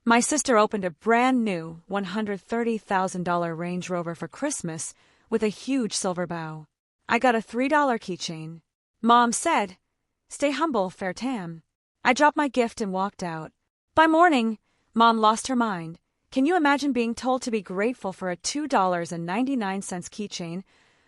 My sister opened a brand new $130,000 Range Rover for Christmas with a huge silver bow. I got a $3 keychain. Mom said, "Stay humble, fair tam." I dropped my gift and walked out. By morning, Mom lost her mind. Can you imagine being told to be grateful for a $2.99 keychain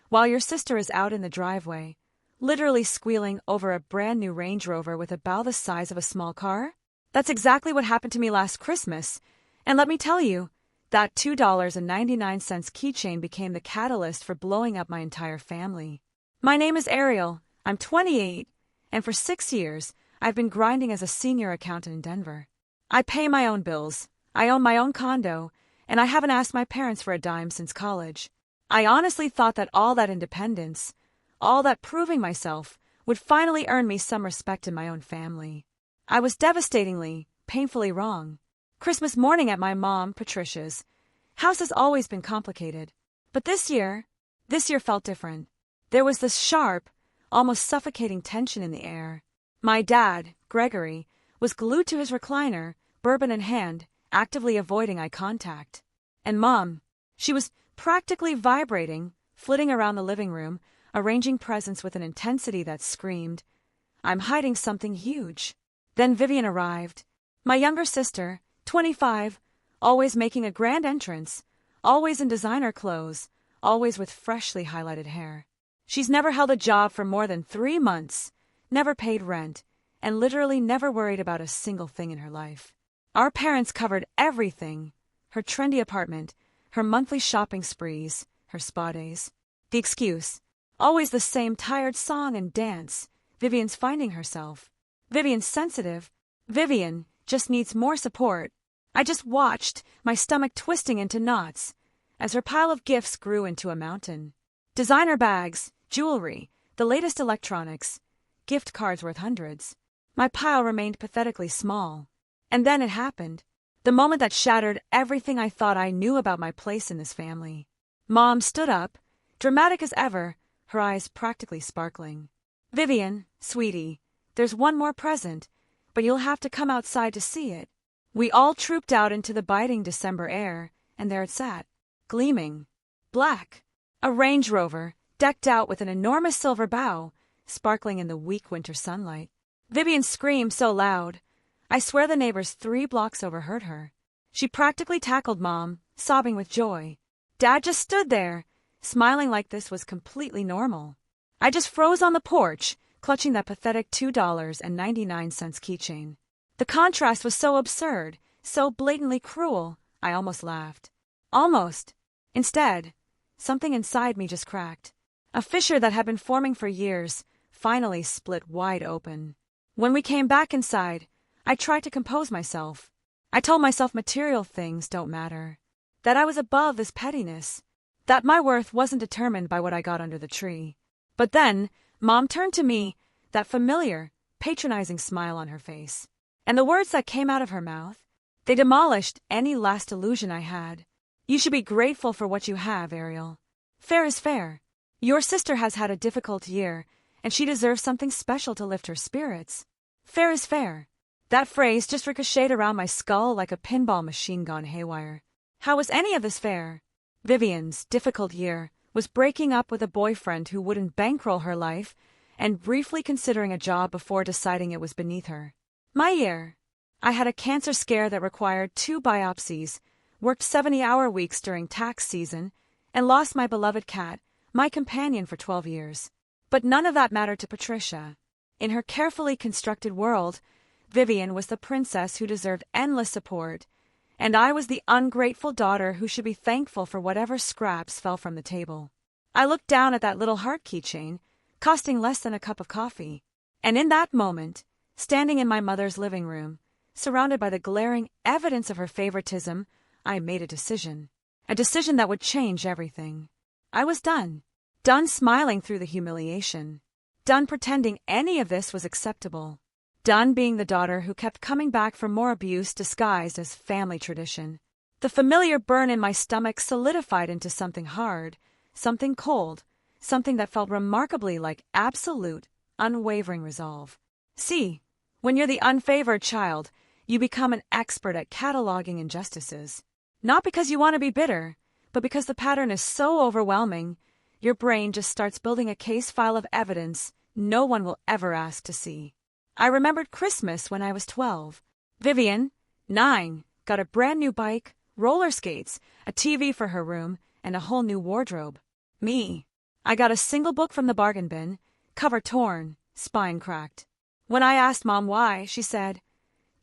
while your sister is out in the driveway, literally squealing over a brand new Range Rover with a bow the size of a small car? That's exactly what happened to me last Christmas, and let me tell you, that $2.99 keychain became the catalyst for blowing up my entire family. My name is Ariel, I'm 28, and for 6 years, I've been grinding as a senior accountant in Denver. I pay my own bills, I own my own condo, and I haven't asked my parents for a dime since college. I honestly thought that all that independence, all that proving myself, would finally earn me some respect in my own family. I was devastatingly, painfully wrong. Christmas morning at my mom, Patricia's house has always been complicated. But this year felt different. There was this sharp, almost suffocating tension in the air. My dad, Gregory, was glued to his recliner, bourbon in hand, actively avoiding eye contact. And Mom, she was practically vibrating, flitting around the living room, arranging presents with an intensity that screamed, "I'm hiding something huge." Then Vivian arrived. My younger sister, 25, always making a grand entrance, always in designer clothes, always with freshly highlighted hair. She's never held a job for more than 3 months, never paid rent, and literally never worried about a single thing in her life. Our parents covered everything: her trendy apartment, her monthly shopping sprees, her spa days. The excuse, always the same tired song and dance: Vivian's finding herself. Vivian's sensitive. Vivian just needs more support. I just watched, my stomach twisting into knots, as her pile of gifts grew into a mountain. Designer bags, jewelry, the latest electronics, gift cards worth hundreds. My pile remained pathetically small. And then it happened. The moment that shattered everything I thought I knew about my place in this family. Mom stood up, dramatic as ever, her eyes practically sparkling. "Vivian, sweetie, there's one more present, but you'll have to come outside to see it." We all trooped out into the biting December air, and there it sat, gleaming, black, a Range Rover, decked out with an enormous silver bow, sparkling in the weak winter sunlight. Vivian screamed so loud, I swear the neighbors 3 blocks over heard her. She practically tackled Mom, sobbing with joy. Dad just stood there, smiling like this was completely normal. I just froze on the porch, clutching that pathetic $2.99 keychain. The contrast was so absurd, so blatantly cruel, I almost laughed. Almost. Instead, something inside me just cracked. A fissure that had been forming for years finally split wide open. When we came back inside, I tried to compose myself. I told myself material things don't matter, that I was above this pettiness, that my worth wasn't determined by what I got under the tree. But then, Mom turned to me, that familiar, patronizing smile on her face. And the words that came out of her mouth, they demolished any last illusion I had. "You should be grateful for what you have, Ariel. Fair is fair. Your sister has had a difficult year, and she deserves something special to lift her spirits. Fair is fair." That phrase just ricocheted around my skull like a pinball machine gone haywire. How was any of this fair? Vivian's difficult year was breaking up with a boyfriend who wouldn't bankroll her life and briefly considering a job before deciding it was beneath her. My year. I had a cancer scare that required 2 biopsies, worked 70-hour weeks during tax season, and lost my beloved cat, my companion for 12 years. But none of that mattered to Patricia. In her carefully constructed world, Vivian was the princess who deserved endless support, and I was the ungrateful daughter who should be thankful for whatever scraps fell from the table. I looked down at that little heart keychain, costing less than a cup of coffee, and in that moment, standing in my mother's living room, surrounded by the glaring evidence of her favoritism, I made a decision that would change everything. I was done. Done smiling through the humiliation. Done pretending any of this was acceptable. Done being the daughter who kept coming back for more abuse disguised as family tradition. The familiar burn in my stomach solidified into something hard, something cold, something that felt remarkably like absolute, unwavering resolve. See, when you're the unfavored child, you become an expert at cataloging injustices. Not because you want to be bitter, but because the pattern is so overwhelming, your brain just starts building a case file of evidence no one will ever ask to see. I remembered Christmas when I was 12. Vivian, 9, got a brand new bike, roller skates, a TV for her room, and a whole new wardrobe. Me, I got a single book from the bargain bin, cover torn, spine cracked. When I asked Mom why, she said,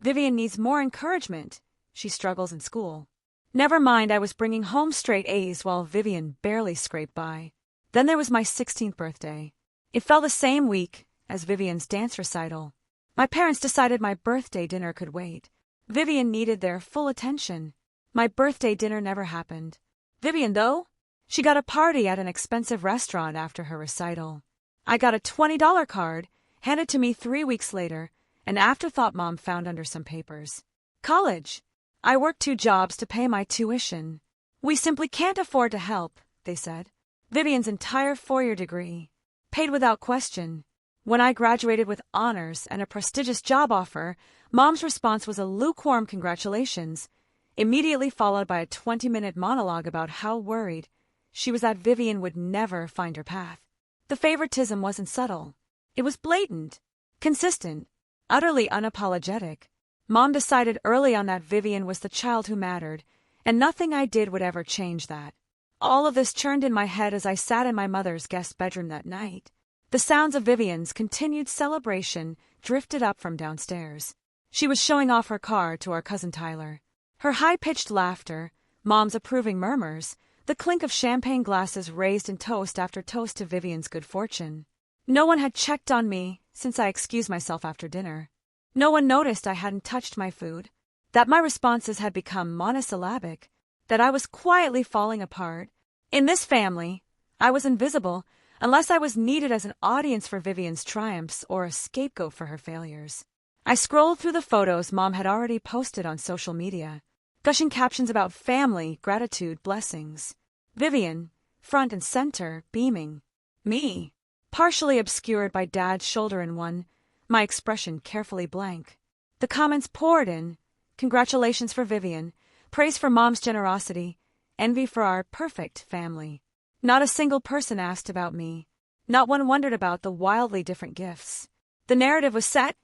"Vivian needs more encouragement. She struggles in school." Never mind, I was bringing home straight A's while Vivian barely scraped by. Then there was my 16th birthday. It fell the same week as Vivian's dance recital. My parents decided my birthday dinner could wait. Vivian needed their full attention. My birthday dinner never happened. Vivian, though, she got a party at an expensive restaurant after her recital. I got a $20 card, handed to me 3 weeks later, an afterthought Mom found under some papers. College. I worked 2 jobs to pay my tuition. We simply can't afford to help, they said. Vivian's entire 4-year degree. Paid without question. When I graduated with honors and a prestigious job offer, Mom's response was a lukewarm congratulations, immediately followed by a 20-minute monologue about how worried she was that Vivian would never find her path. The favoritism wasn't subtle. It was blatant, consistent, utterly unapologetic. Mom decided early on that Vivian was the child who mattered, and nothing I did would ever change that. All of this churned in my head as I sat in my mother's guest bedroom that night. The sounds of Vivian's continued celebration drifted up from downstairs. She was showing off her car to our cousin Tyler. Her high-pitched laughter, Mom's approving murmurs, the clink of champagne glasses raised in toast after toast to Vivian's good fortune. No one had checked on me since I excused myself after dinner. No one noticed I hadn't touched my food, that my responses had become monosyllabic, that I was quietly falling apart. In this family, I was invisible unless I was needed as an audience for Vivian's triumphs or a scapegoat for her failures. I scrolled through the photos Mom had already posted on social media, gushing captions about family, gratitude, blessings. Vivian, front and center, beaming. Me, partially obscured by Dad's shoulder in one, my expression carefully blank. The comments poured in. Congratulations for Vivian, praise for Mom's generosity, envy for our perfect family. Not a single person asked about me. Not one wondered about the wildly different gifts. The narrative was set.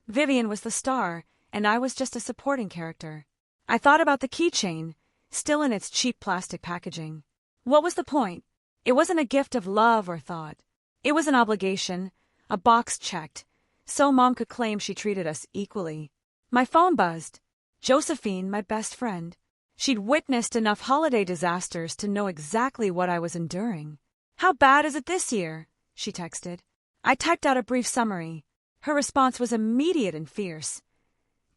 Vivian was the star, and I was just a supporting character. I thought about the keychain, still in its cheap plastic packaging. What was the point? It wasn't a gift of love or thought. It was an obligation, a box checked, so Mom could claim she treated us equally. My phone buzzed. Josephine, my best friend. She'd witnessed enough holiday disasters to know exactly what I was enduring. "How bad is it this year?" she texted. I typed out a brief summary. Her response was immediate and fierce.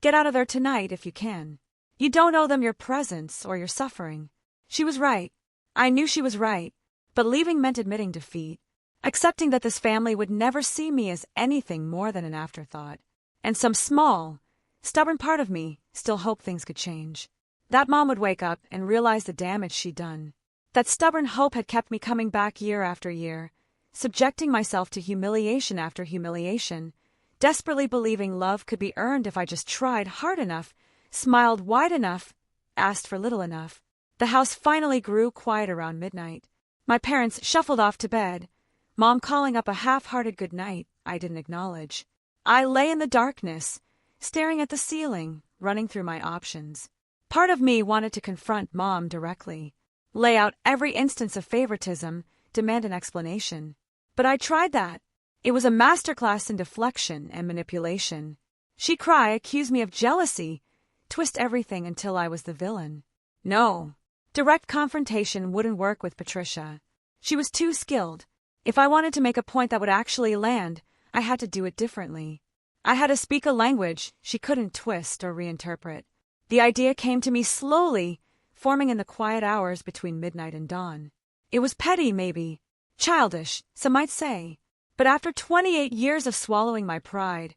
"Get out of there tonight if you can. You don't owe them your presence or your suffering." She was right. I knew she was right, but leaving meant admitting defeat, accepting that this family would never see me as anything more than an afterthought. And some small, stubborn part of me still hoped things could change. That Mom would wake up and realize the damage she'd done. That stubborn hope had kept me coming back year after year, subjecting myself to humiliation after humiliation, desperately believing love could be earned if I just tried hard enough, smiled wide enough, asked for little enough. The house finally grew quiet around midnight. My parents shuffled off to bed, Mom calling up a half-hearted good night I didn't acknowledge. I lay in the darkness, staring at the ceiling, running through my options. Part of me wanted to confront Mom directly, lay out every instance of favoritism, demand an explanation. But I tried that. It was a masterclass in deflection and manipulation. She'd cry, accuse me of jealousy, twist everything until I was the villain. No, direct confrontation wouldn't work with Patricia. She was too skilled. If I wanted to make a point that would actually land, I had to do it differently. I had to speak a language she couldn't twist or reinterpret. The idea came to me slowly, forming in the quiet hours between midnight and dawn. It was petty, maybe. Childish, some might say. But after 28 years of swallowing my pride,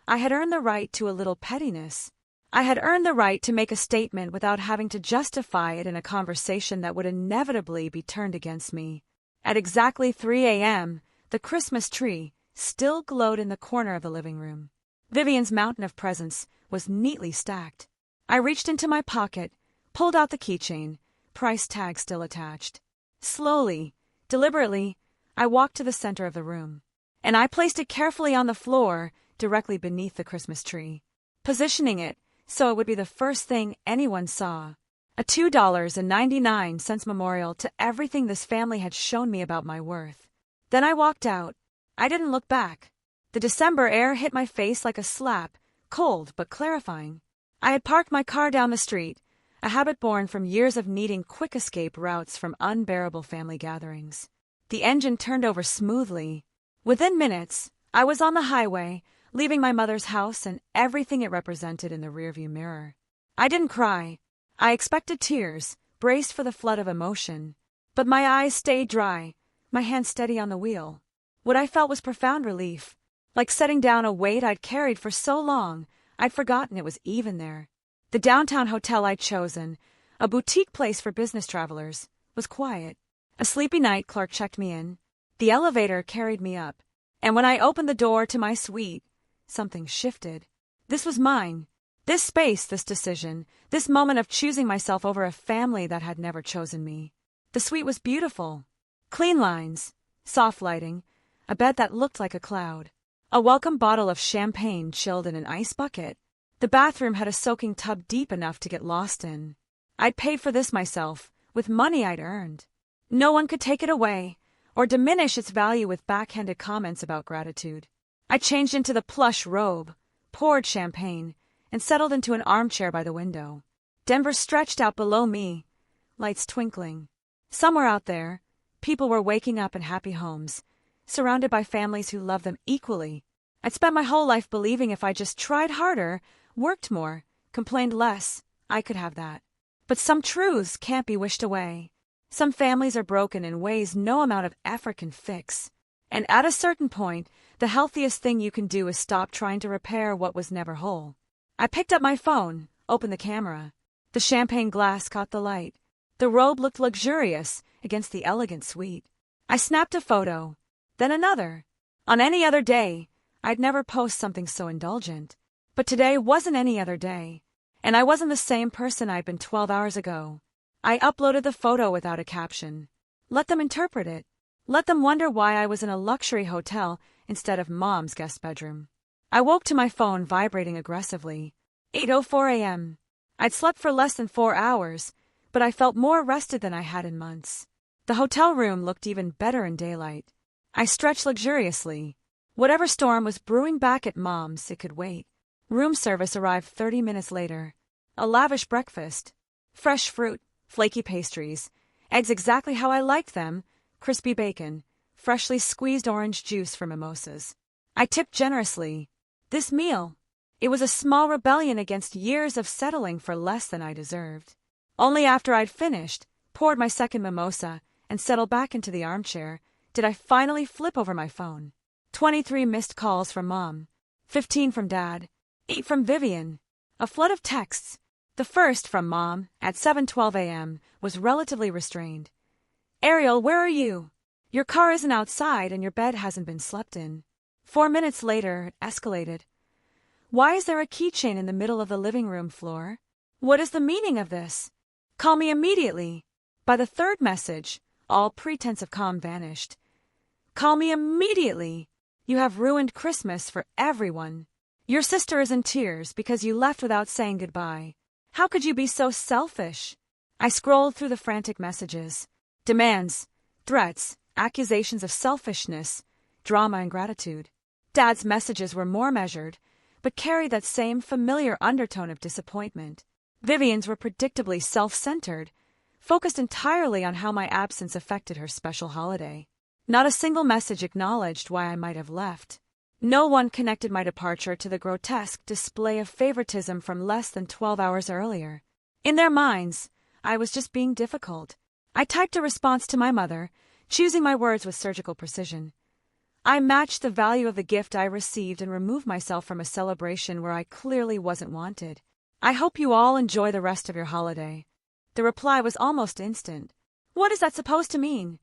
I had earned the right to a little pettiness. I had earned the right to make a statement without having to justify it in a conversation that would inevitably be turned against me. At exactly 3 a.m., the Christmas tree still glowed in the corner of the living room. Vivian's mountain of presents was neatly stacked. I reached into my pocket, pulled out the keychain, price tag still attached. Slowly, deliberately, I walked to the center of the room, and I placed it carefully on the floor, directly beneath the Christmas tree, positioning it so it would be the first thing anyone saw. A $2.99 memorial to everything this family had shown me about my worth. Then I walked out. I didn't look back. The December air hit my face like a slap, cold but clarifying. I had parked my car down the street, a habit born from years of needing quick escape routes from unbearable family gatherings. The engine turned over smoothly. Within minutes, I was on the highway, leaving my mother's house and everything it represented in the rearview mirror. I didn't cry. I expected tears, braced for the flood of emotion. But my eyes stayed dry, my hand steady on the wheel. What I felt was profound relief, like setting down a weight I'd carried for so long, I'd forgotten it was even there. The downtown hotel I'd chosen, a boutique place for business travelers, was quiet. A sleepy night clerk checked me in. The elevator carried me up, and when I opened the door to my suite, something shifted. This was mine. This space, this decision, this moment of choosing myself over a family that had never chosen me. The suite was beautiful. Clean lines, soft lighting, a bed that looked like a cloud. A welcome bottle of champagne chilled in an ice bucket. The bathroom had a soaking tub deep enough to get lost in. I'd paid for this myself, with money I'd earned. No one could take it away, or diminish its value with backhanded comments about gratitude. I changed into the plush robe, poured champagne, and settled into an armchair by the window. Denver stretched out below me, lights twinkling. Somewhere out there, people were waking up in happy homes, surrounded by families who loved them equally. I'd spent my whole life believing if I just tried harder, worked more, complained less, I could have that. But some truths can't be wished away. Some families are broken in ways no amount of effort can fix. And at a certain point, the healthiest thing you can do is stop trying to repair what was never whole. I picked up my phone, opened the camera. The champagne glass caught the light. The robe looked luxurious against the elegant suite. I snapped a photo, then another. On any other day, I'd never post something so indulgent. But today wasn't any other day. And I wasn't the same person I'd been 12 hours ago. I uploaded the photo without a caption. Let them interpret it. Let them wonder why I was in a luxury hotel instead of Mom's guest bedroom. I woke to my phone vibrating aggressively. 8:04 a.m. I'd slept for less than 4 hours, but I felt more rested than I had in months. The hotel room looked even better in daylight. I stretched luxuriously. Whatever storm was brewing back at Mom's, it could wait. Room service arrived 30 minutes later. A lavish breakfast. Fresh fruit, flaky pastries, eggs exactly how I liked them, crispy bacon, freshly squeezed orange juice for mimosas. I tipped generously. This meal, it was a small rebellion against years of settling for less than I deserved. Only after I'd finished, poured my second mimosa, and settled back into the armchair, did I finally flip over my phone. 23 missed calls from Mom, 15 from Dad, 8 from Vivian. A flood of texts. The first, from Mom, at 7:12 a.m., was relatively restrained. Ariel, where are you? Your car isn't outside and your bed hasn't been slept in. 4 minutes later, it escalated. Why is there a keychain in the middle of the living room floor? What is the meaning of this? Call me immediately. By the third message, all pretense of calm vanished. Call me immediately. You have ruined Christmas for everyone. Your sister is in tears because you left without saying goodbye. How could you be so selfish? I scrolled through the frantic messages. Demands, threats, accusations of selfishness, drama and gratitude. Dad's messages were more measured, but carried that same familiar undertone of disappointment. Vivian's were predictably self-centered, focused entirely on how my absence affected her special holiday. Not a single message acknowledged why I might have left. No one connected my departure to the grotesque display of favoritism from less than 12 hours earlier. In their minds, I was just being difficult. I typed a response to my mother, choosing my words with surgical precision. I matched the value of the gift I received and removed myself from a celebration where I clearly wasn't wanted. I hope you all enjoy the rest of your holiday. The reply was almost instant. What is that supposed to mean?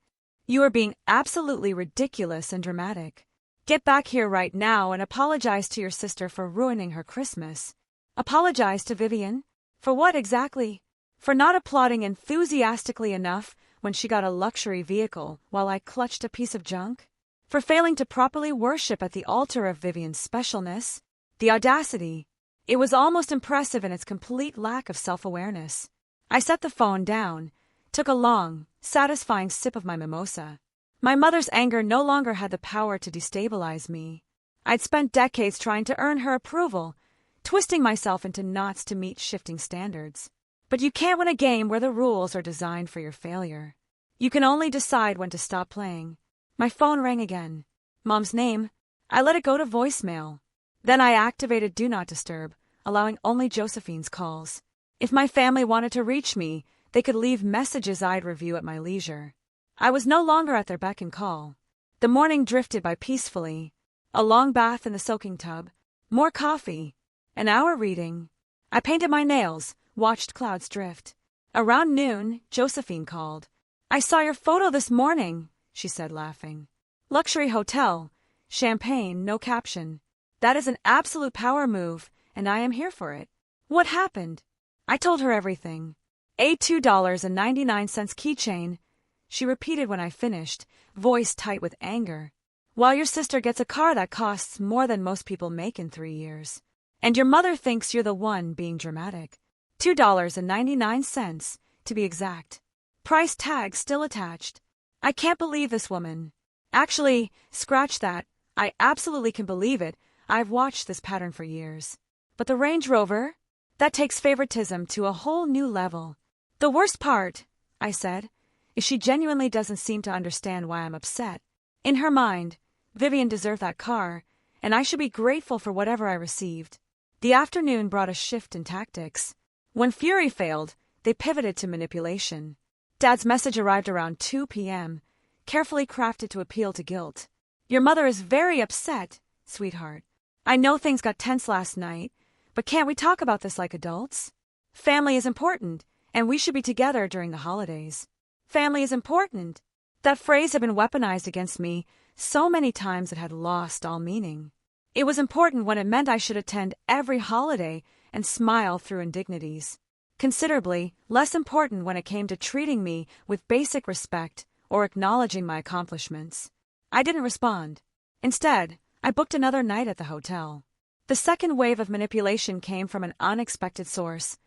You are being absolutely ridiculous and dramatic. Get back here right now and apologize to your sister for ruining her Christmas. Apologize to Vivian? For what exactly? For not applauding enthusiastically enough when she got a luxury vehicle while I clutched a piece of junk? For failing to properly worship at the altar of Vivian's specialness? The audacity. It was almost impressive in its complete lack of self-awareness. I set the phone down, took a long, satisfying sip of my mimosa. My mother's anger no longer had the power to destabilize me. I'd spent decades trying to earn her approval, twisting myself into knots to meet shifting standards. But you can't win a game where the rules are designed for your failure. You can only decide when to stop playing. My phone rang again. Mom's name. I let it go to voicemail. Then I activated Do Not Disturb, allowing only Josephine's calls. If my family wanted to reach me, they could leave messages I'd review at my leisure. I was no longer at their beck and call. The morning drifted by peacefully. A long bath in the soaking tub, more coffee, an hour reading. I painted my nails, watched clouds drift. Around noon, Josephine called. I saw your photo this morning, she said, laughing. Luxury hotel, champagne, no caption. That is an absolute power move, and I am here for it. What happened? I told her everything. A $2.99 keychain, she repeated when I finished, voice tight with anger. While your sister gets a car that costs more than most people make in 3 years. And your mother thinks you're the one being dramatic. $2.99, to be exact. Price tag still attached. I can't believe this woman. Actually, scratch that. I absolutely can believe it. I've watched this pattern for years. But the Range Rover? That takes favoritism to a whole new level. The worst part, I said, is she genuinely doesn't seem to understand why I'm upset. In her mind, Vivian deserved that car, and I should be grateful for whatever I received. The afternoon brought a shift in tactics. When fury failed, they pivoted to manipulation. Dad's message arrived around 2 p.m., carefully crafted to appeal to guilt. Your mother is very upset, sweetheart. I know things got tense last night, but can't we talk about this like adults? Family is important, and we should be together during the holidays. Family is important. That phrase had been weaponized against me so many times it had lost all meaning. It was important when it meant I should attend every holiday and smile through indignities. Considerably less important when it came to treating me with basic respect or acknowledging my accomplishments. I didn't respond. Instead, I booked another night at the hotel. The second wave of manipulation came from an unexpected source.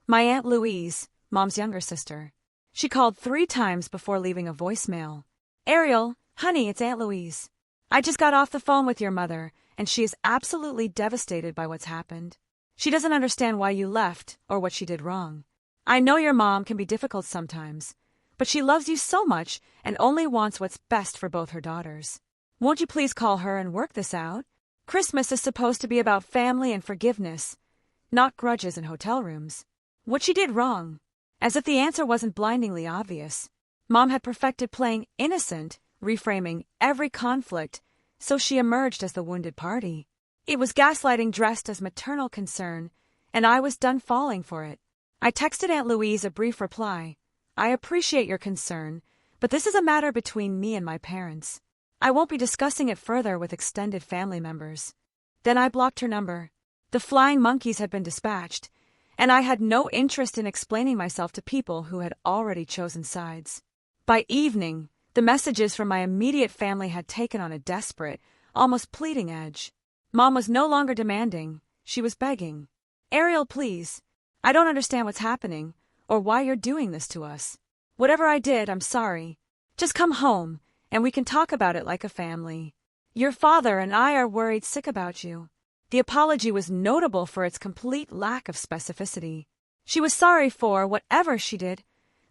My Aunt Louise, Mom's younger sister. She called 3 times before leaving a voicemail. Ariel, honey, it's Aunt Louise. I just got off the phone with your mother, and she is absolutely devastated by what's happened. She doesn't understand why you left or what she did wrong. I know your mom can be difficult sometimes, but she loves you so much and only wants what's best for both her daughters. Won't you please call her and work this out? Christmas is supposed to be about family and forgiveness, not grudges and hotel rooms. What she did wrong? As if the answer wasn't blindingly obvious. Mom had perfected playing innocent, reframing every conflict, so she emerged as the wounded party. It was gaslighting dressed as maternal concern, and I was done falling for it. I texted Aunt Louise a brief reply. I appreciate your concern, but this is a matter between me and my parents. I won't be discussing it further with extended family members. Then I blocked her number. The flying monkeys had been dispatched, and I had no interest in explaining myself to people who had already chosen sides. By evening, the messages from my immediate family had taken on a desperate, almost pleading edge. Mom was no longer demanding, she was begging. Ariel, please. I don't understand what's happening, or why you're doing this to us. Whatever I did, I'm sorry. Just come home, and we can talk about it like a family. Your father and I are worried sick about you. The apology was notable for its complete lack of specificity. She was sorry for whatever she did,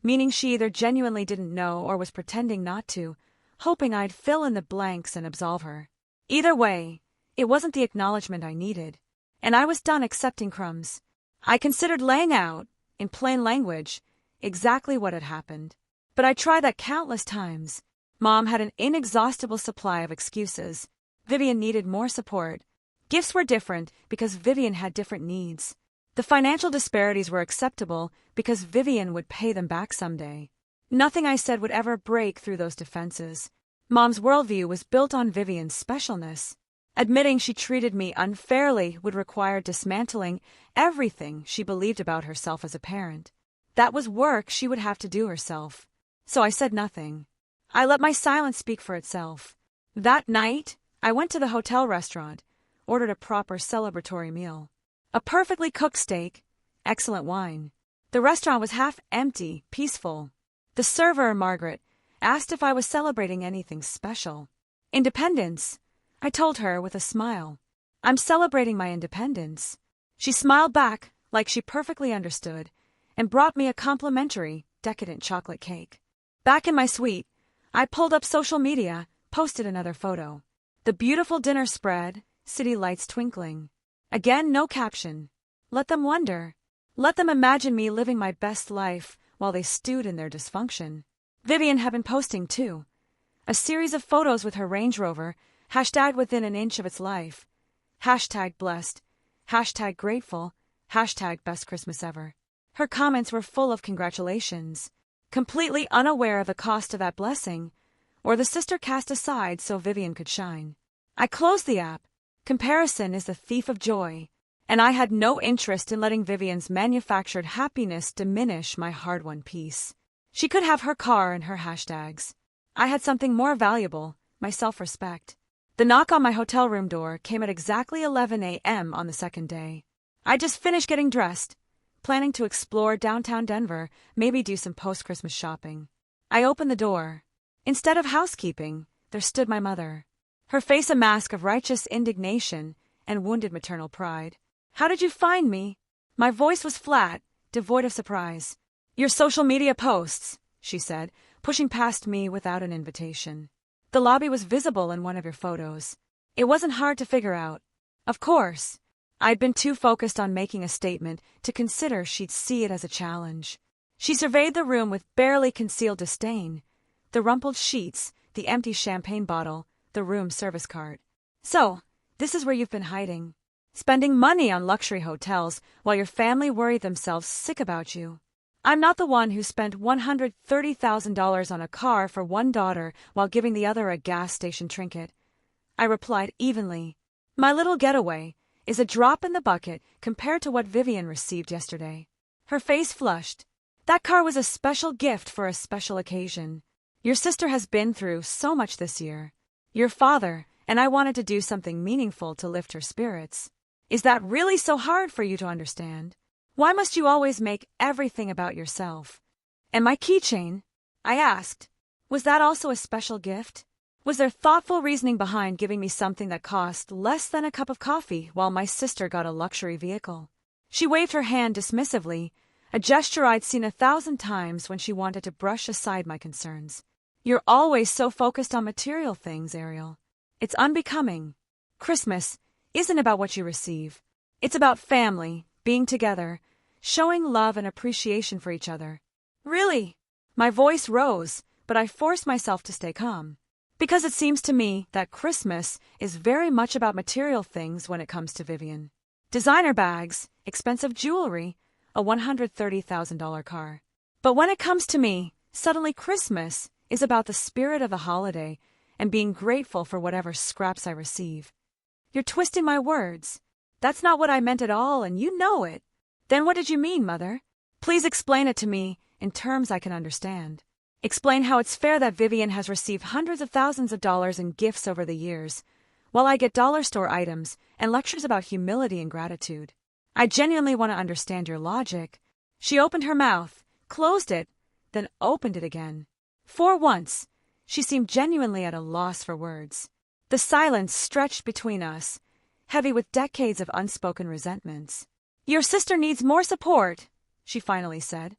meaning she either genuinely didn't know or was pretending not to, hoping I'd fill in the blanks and absolve her. Either way, it wasn't the acknowledgement I needed, and I was done accepting crumbs. I considered laying out, in plain language, exactly what had happened. But I tried that countless times. Mom had an inexhaustible supply of excuses. Vivian needed more support. Gifts were different because Vivian had different needs. The financial disparities were acceptable because Vivian would pay them back someday. Nothing I said would ever break through those defenses. Mom's worldview was built on Vivian's specialness. Admitting she treated me unfairly would require dismantling everything she believed about herself as a parent. That was work she would have to do herself. So I said nothing. I let my silence speak for itself. That night, I went to the hotel restaurant, ordered a proper celebratory meal. A perfectly cooked steak, excellent wine. The restaurant was half empty, peaceful. The server, Margaret, asked if I was celebrating anything special. Independence, I told her with a smile. I'm celebrating my independence. She smiled back like she perfectly understood and brought me a complimentary, decadent chocolate cake. Back in my suite, I pulled up social media, posted another photo. The beautiful dinner spread, city lights twinkling. Again, no caption. Let them wonder. Let them imagine me living my best life while they stewed in their dysfunction. Vivian had been posting too. A series of photos with her Range Rover, hashtagged within an inch of its life. Hashtag blessed, hashtag grateful, hashtag best Christmas ever. Her comments were full of congratulations. Completely unaware of the cost of that blessing, or the sister cast aside so Vivian could shine. I closed the app. Comparison is the thief of joy, and I had no interest in letting Vivian's manufactured happiness diminish my hard-won peace. She could have her car and her hashtags. I had something more valuable, my self-respect. The knock on my hotel room door came at exactly 11 a.m. on the second day. I just finished getting dressed, planning to explore downtown Denver, maybe do some post-Christmas shopping. I opened the door. Instead of housekeeping, there stood my mother. Her face a mask of righteous indignation and wounded maternal pride. How did you find me? My voice was flat, devoid of surprise. Your social media posts, she said, pushing past me without an invitation. The lobby was visible in one of your photos. It wasn't hard to figure out. Of course. I'd been too focused on making a statement to consider she'd see it as a challenge. She surveyed the room with barely concealed disdain. The rumpled sheets, the empty champagne bottle, the room service cart. So, this is where you've been hiding. Spending money on luxury hotels while your family worry themselves sick about you. I'm not the one who spent $130,000 on a car for one daughter while giving the other a gas station trinket. I replied evenly. My little getaway is a drop in the bucket compared to what Vivian received yesterday. Her face flushed. That car was a special gift for a special occasion. Your sister has been through so much this year. Your father and I wanted to do something meaningful to lift her spirits. Is that really so hard for you to understand? Why must you always make everything about yourself? And my keychain? I asked. Was that also a special gift? Was there thoughtful reasoning behind giving me something that cost less than a cup of coffee while my sister got a luxury vehicle? She waved her hand dismissively, a gesture I'd seen 1,000 times when she wanted to brush aside my concerns. You're always so focused on material things, Ariel. It's unbecoming. Christmas isn't about what you receive. It's about family, being together, showing love and appreciation for each other. Really? My voice rose, but I forced myself to stay calm. Because it seems to me that Christmas is very much about material things when it comes to Vivian. Designer bags, expensive jewelry, a $130,000 car. But when it comes to me, suddenly Christmas is about the spirit of the holiday and being grateful for whatever scraps I receive. You're twisting my words. That's not what I meant at all, and you know it. Then what did you mean, Mother? Please explain it to me in terms I can understand. Explain how it's fair that Vivian has received hundreds of thousands of dollars in gifts over the years, while I get dollar store items and lectures about humility and gratitude. I genuinely want to understand your logic. She opened her mouth, closed it, then opened it again. For once, she seemed genuinely at a loss for words. The silence stretched between us, heavy with decades of unspoken resentments. Your sister needs more support, she finally said,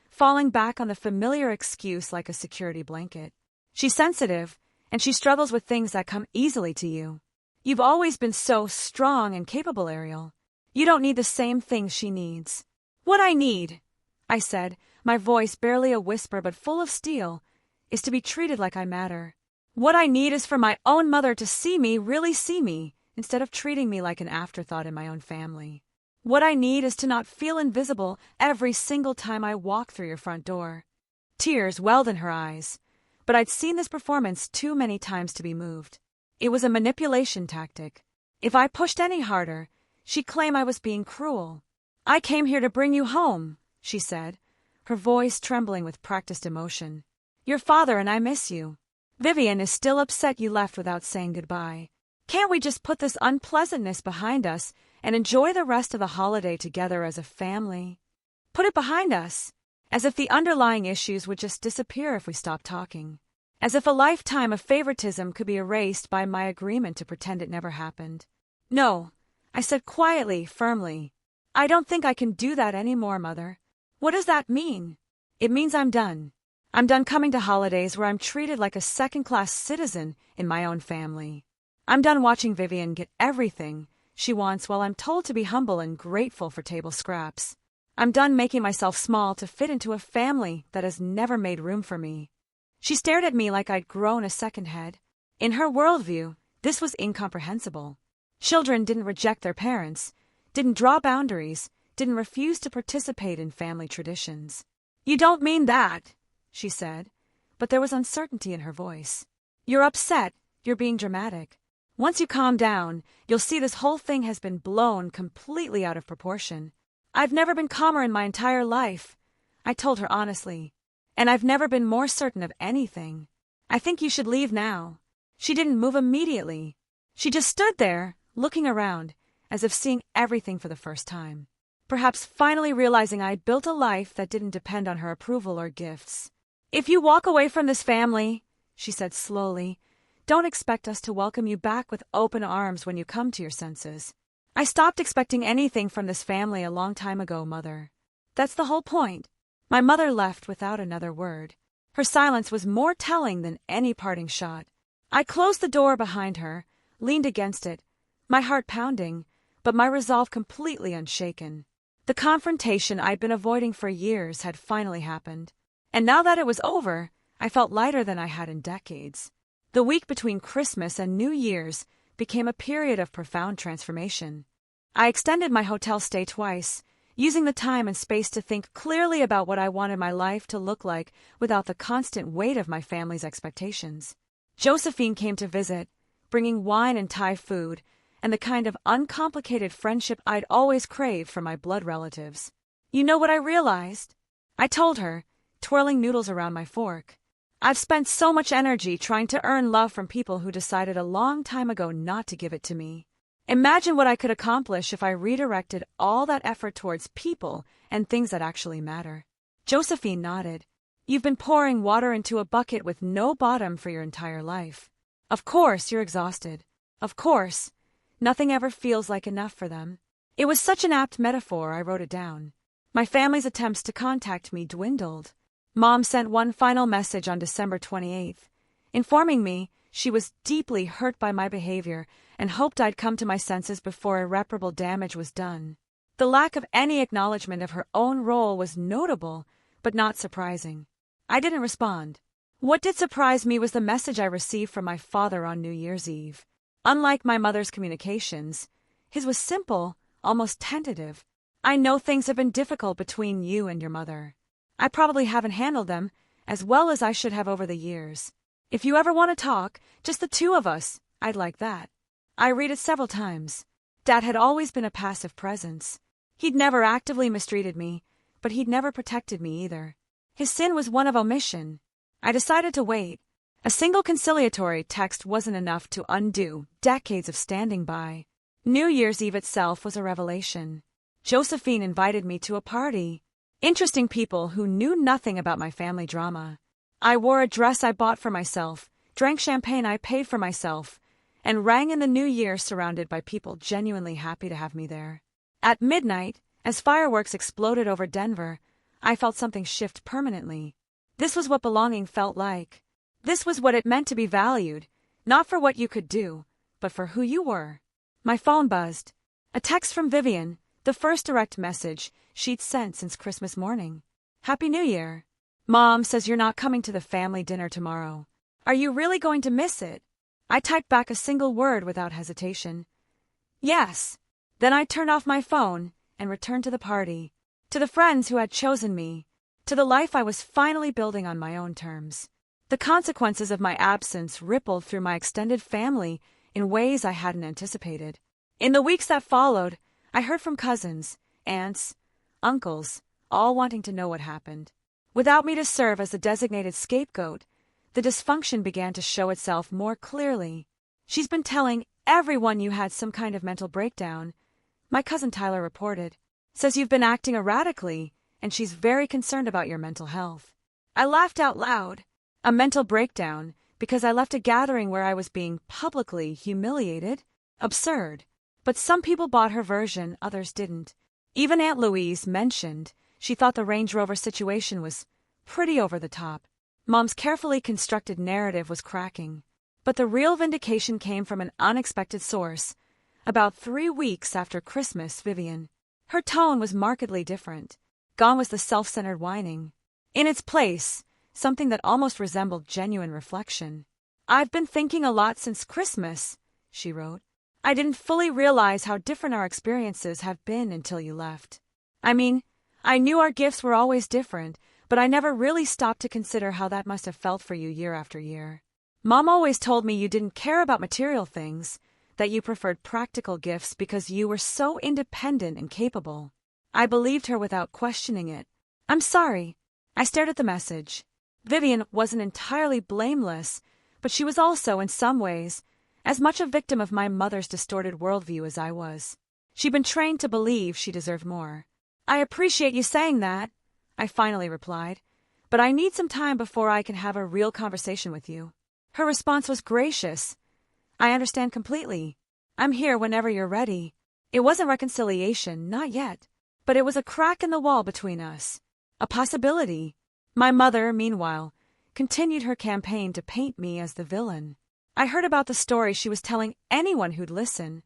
falling back on the familiar excuse like a security blanket. She's sensitive, and she struggles with things that come easily to you. You've always been so strong and capable, Ariel. You don't need the same things she needs. What I need, I said, my voice barely a whisper but full of steel, is to be treated like I matter. What I need is for my own mother to see me, really see me, instead of treating me like an afterthought in my own family. What I need is to not feel invisible every single time I walk through your front door. Tears welled in her eyes, but I'd seen this performance too many times to be moved. It was a manipulation tactic. If I pushed any harder, she'd claim I was being cruel. "I came here to bring you home," she said, her voice trembling with practiced emotion. "Your father and I miss you. Vivian is still upset you left without saying goodbye. Can't we just put this unpleasantness behind us and enjoy the rest of the holiday together as a family? Put it behind us, as if the underlying issues would just disappear if we stopped talking. As if a lifetime of favoritism could be erased by my agreement to pretend it never happened." "No," I said quietly, firmly. "I don't think I can do that anymore, Mother." "What does that mean?" "It means I'm done. I'm done coming to holidays where I'm treated like a second-class citizen in my own family. I'm done watching Vivian get everything she wants while I'm told to be humble and grateful for table scraps. I'm done making myself small to fit into a family that has never made room for me." She stared at me like I'd grown a second head. In her worldview, this was incomprehensible. Children didn't reject their parents, didn't draw boundaries, didn't refuse to participate in family traditions. "You don't mean that," she said, but there was uncertainty in her voice. "You're upset, you're being dramatic. Once you calm down, you'll see this whole thing has been blown completely out of proportion. I've never been calmer in my entire life," I told her honestly. "And I've never been more certain of anything. I think you should leave now." She didn't move immediately. She just stood there, looking around, as if seeing everything for the first time. Perhaps finally realizing I'd built a life that didn't depend on her approval or gifts. "If you walk away from this family," she said slowly, "don't expect us to welcome you back with open arms when you come to your senses. I stopped expecting anything from this family a long time ago, Mother. That's the whole point." My mother left without another word. Her silence was more telling than any parting shot. I closed the door behind her, leaned against it, my heart pounding, but my resolve completely unshaken. The confrontation I'd been avoiding for years had finally happened. And now that it was over, I felt lighter than I had in decades. The week between Christmas and New Year's became a period of profound transformation. I extended my hotel stay twice, using the time and space to think clearly about what I wanted my life to look like without the constant weight of my family's expectations. Josephine came to visit, bringing wine and Thai food, and the kind of uncomplicated friendship I'd always craved from my blood relatives. "You know what I realized?" I told her, twirling noodles around my fork. "I've spent so much energy trying to earn love from people who decided a long time ago not to give it to me. Imagine what I could accomplish if I redirected all that effort towards people and things that actually matter." Josephine nodded. "You've been pouring water into a bucket with no bottom for your entire life. Of course you're exhausted. Of course, nothing ever feels like enough for them." It was such an apt metaphor, I wrote it down. My family's attempts to contact me dwindled. Mom sent one final message on December 28th, informing me she was deeply hurt by my behavior and hoped I'd come to my senses before irreparable damage was done. The lack of any acknowledgement of her own role was notable, but not surprising. I didn't respond. What did surprise me was the message I received from my father on New Year's Eve. Unlike my mother's communications, his was simple, almost tentative. "I know things have been difficult between you and your mother. I probably haven't handled them as well as I should have over the years. If you ever want to talk, just the two of us, I'd like that." I read it several times. Dad had always been a passive presence. He'd never actively mistreated me, but he'd never protected me either. His sin was one of omission. I decided to wait. A single conciliatory text wasn't enough to undo decades of standing by. New Year's Eve itself was a revelation. Josephine invited me to a party. Interesting people who knew nothing about my family drama. I wore a dress I bought for myself, drank champagne I paid for myself, and rang in the new year surrounded by people genuinely happy to have me there. At midnight, as fireworks exploded over Denver, I felt something shift permanently. This was what belonging felt like. This was what it meant to be valued, not for what you could do, but for who you were. My phone buzzed. A text from Vivian, the first direct message she'd sent since Christmas morning. "Happy New Year. Mom says you're not coming to the family dinner tomorrow. Are you really going to miss it?" I typed back a single word without hesitation. "Yes." Then I turned off my phone and returned to the party, to the friends who had chosen me, to the life I was finally building on my own terms. The consequences of my absence rippled through my extended family in ways I hadn't anticipated. In the weeks that followed, I heard from cousins, aunts, uncles, all wanting to know what happened. Without me to serve as the designated scapegoat, the dysfunction began to show itself more clearly. "She's been telling everyone you had some kind of mental breakdown," my cousin Tyler reported. "Says you've been acting erratically, and she's very concerned about your mental health." I laughed out loud. A mental breakdown because I left a gathering where I was being publicly humiliated? Absurd. But some people bought her version, others didn't. Even Aunt Louise mentioned she thought the Range Rover situation was pretty over the top. Mom's carefully constructed narrative was cracking. But the real vindication came from an unexpected source. About 3 weeks after Christmas, Vivian. Her tone was markedly different. Gone was the self-centered whining. In its place, something that almost resembled genuine reflection. "I've been thinking a lot since Christmas," she wrote. "I didn't fully realize how different our experiences have been until you left. I mean, I knew our gifts were always different, but I never really stopped to consider how that must have felt for you year after year. Mom always told me you didn't care about material things, that you preferred practical gifts because you were so independent and capable. I believed her without questioning it. I'm sorry." I stared at the message. Vivian wasn't entirely blameless, but she was also, in some ways, as much a victim of my mother's distorted worldview as I was. She'd been trained to believe she deserved more. "I appreciate you saying that," I finally replied, "but I need some time before I can have a real conversation with you." Her response was gracious. "I understand completely. I'm here whenever you're ready." It wasn't reconciliation, not yet, but it was a crack in the wall between us. A possibility. My mother, meanwhile, continued her campaign to paint me as the villain. I heard about the story she was telling anyone who'd listen.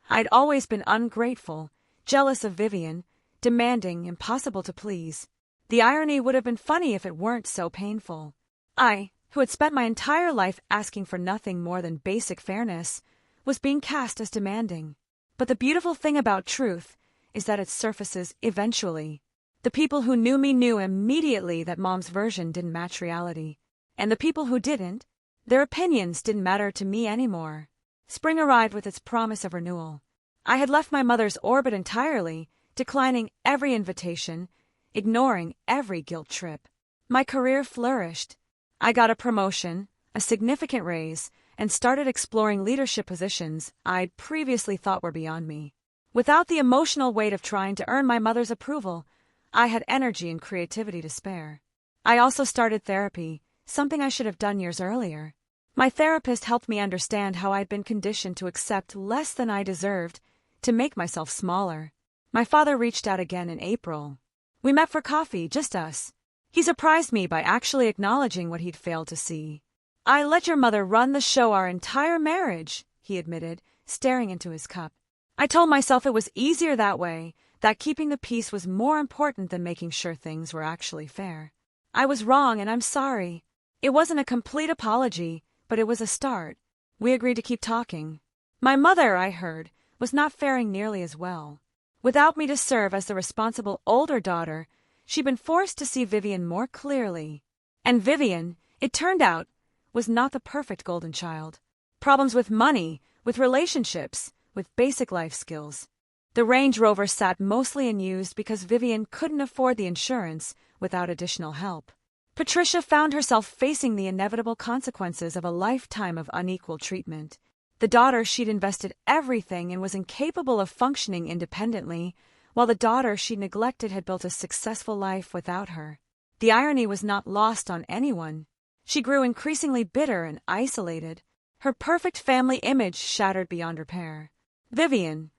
I'd always been ungrateful, jealous of Vivian, demanding, impossible to please. The irony would have been funny if it weren't so painful. I, who had spent my entire life asking for nothing more than basic fairness, was being cast as demanding. But the beautiful thing about truth is that it surfaces eventually. The people who knew me knew immediately that Mom's version didn't match reality. And the people who didn't, their opinions didn't matter to me anymore. Spring arrived with its promise of renewal. I had left my mother's orbit entirely, declining every invitation, ignoring every guilt trip. My career flourished. I got a promotion, a significant raise, and started exploring leadership positions I'd previously thought were beyond me. Without the emotional weight of trying to earn my mother's approval, I had energy and creativity to spare. I also started therapy, something I should have done years earlier. My therapist helped me understand how I'd been conditioned to accept less than I deserved, to make myself smaller. My father reached out again in April. We met for coffee, just us. He surprised me by actually acknowledging what he'd failed to see. "I let your mother run the show our entire marriage," he admitted, staring into his cup. "I told myself it was easier that way, that keeping the peace was more important than making sure things were actually fair. I was wrong and I'm sorry. It wasn't a complete apology, but it was a start. We agreed to keep talking." My mother, I heard, was not faring nearly as well. Without me to serve as the responsible older daughter, she'd been forced to see Vivian more clearly. And Vivian, it turned out, was not the perfect golden child. Problems with money, with relationships, with basic life skills. The Range Rover sat mostly unused because Vivian couldn't afford the insurance without additional help. Patricia found herself facing the inevitable consequences of a lifetime of unequal treatment. The daughter she'd invested everything in was incapable of functioning independently, while the daughter she'd neglected had built a successful life without her. The irony was not lost on anyone. She grew increasingly bitter and isolated, her perfect family image shattered beyond repair. Vivian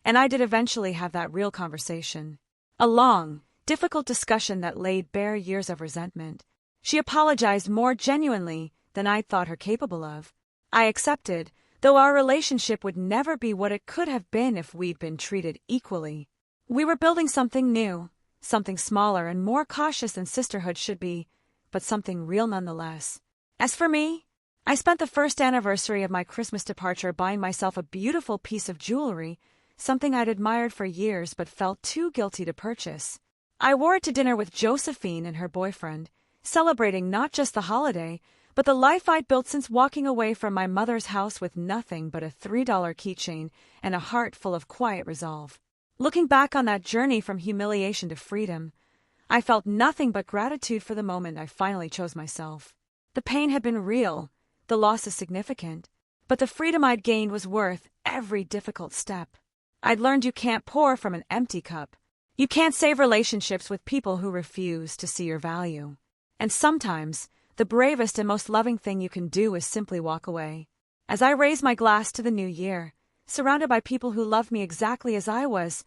and I did eventually have that real conversation. A long, difficult discussion that laid bare years of resentment. She apologized more genuinely than I'd thought her capable of. I accepted, though our relationship would never be what it could have been if we'd been treated equally. We were building something new, something smaller and more cautious than sisterhood should be, but something real nonetheless. As for me, I spent the first anniversary of my Christmas departure buying myself a beautiful piece of jewelry, something I'd admired for years but felt too guilty to purchase. I wore it to dinner with Josephine and her boyfriend, celebrating not just the holiday, But the life I'd built since walking away from my mother's house with nothing but a $3 keychain and a heart full of quiet resolve. Looking back on that journey from humiliation to freedom, I felt nothing but gratitude for the moment I finally chose myself. The pain had been real, the loss is significant, but the freedom I'd gained was worth every difficult step. I'd learned you can't pour from an empty cup. You can't save relationships with people who refuse to see your value. And sometimes, the bravest and most loving thing you can do is simply walk away. As I raise my glass to the new year, surrounded by people who love me exactly as I was,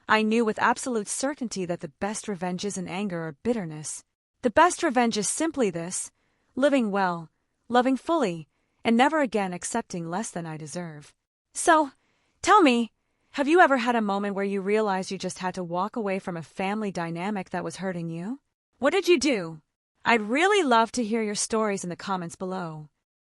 I knew with absolute certainty that the best revenge isn't anger or bitterness. The best revenge is simply this: living well, loving fully, and never again accepting less than I deserve. So, tell me, have you ever had a moment where you realized you just had to walk away from a family dynamic that was hurting you? What did you do? I'd really love to hear your stories in the comments below.